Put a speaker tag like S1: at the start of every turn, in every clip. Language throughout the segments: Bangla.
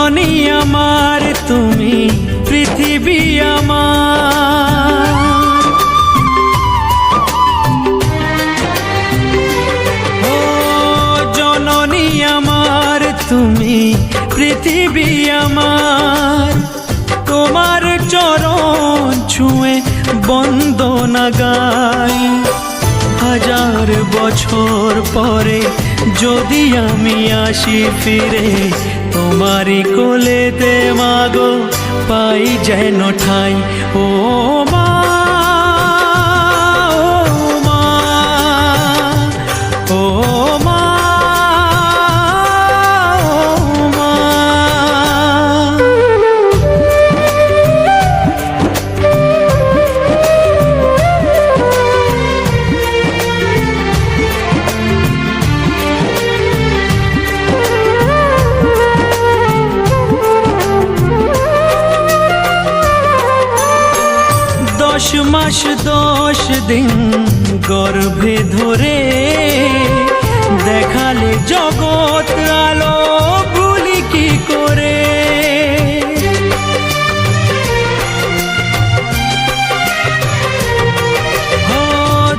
S1: জননী আমার তুমি পৃথিবী আমার, ও জননী আমার তুমি পৃথিবী আমার, তোমার চরণ ছুঁয়ে বন্দনা গাই। হাজার বছর পরে যদি আমি আসি ফিরে, তোমারই কোলেতে মাগো পাই যেন ঠাই। ও মা, ও মা, ও মা, ও মা। দশ মাস 10 দিন গর্ভে ধরে দেখালে জগৎ আলো ভুলি কি করে।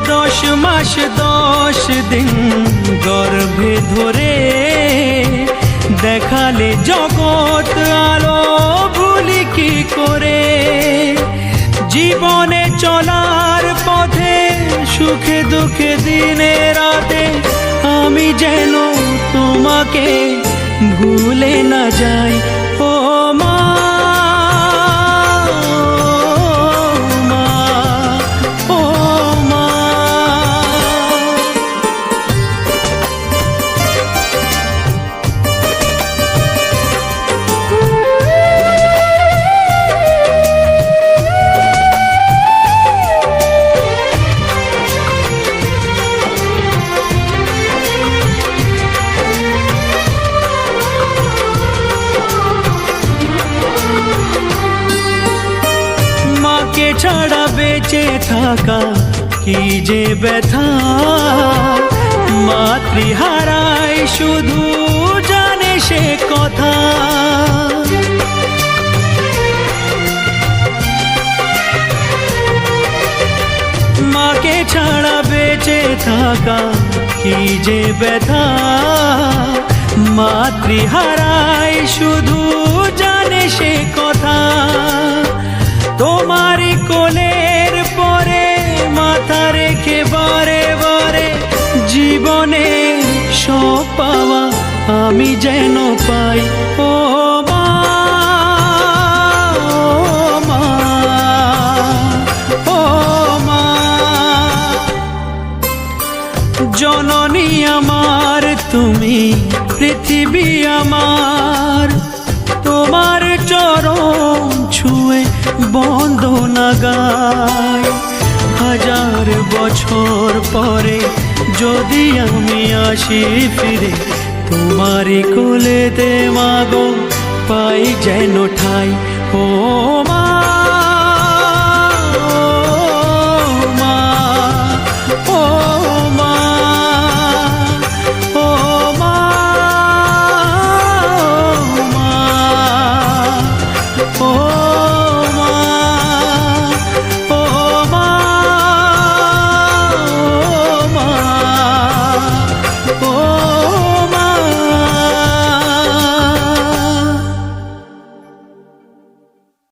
S1: 10 মাস 10 দিন গর্ভে ধরে দেখালে জগৎ আলো ভুলি কি করে। জীবনে চলার পথে সুখে দুঃখে দিনে রাতে আমি যেন তোমাকে ভুলে না যাই। ও মা, ও মা, মাকে ছাড়া বেঁচে থাকা কি যে ব্যথা, মাতৃহারায় শুধু জানে সে কথা। মাকে ছাড়া বেঁচে থাকা কি যে ব্যথা, মাতৃহারায় শুধু জানে সে কথা। তোমারই কোলের পরে মাথা রেখে বারে বারে জীবনে সব পাওয়া আমি যেন পাই। ও মা, ও মা, ও মা, জননী আমার তুমি পৃথিবী আমার, তোমার চরণ ছুঁয়ে বন্দনা গাই। হাজার বছর পরে যদি আমি আসি ফিরে, তোমারই কোলেতে মাগো পাই যেন ঠাই। ও মা।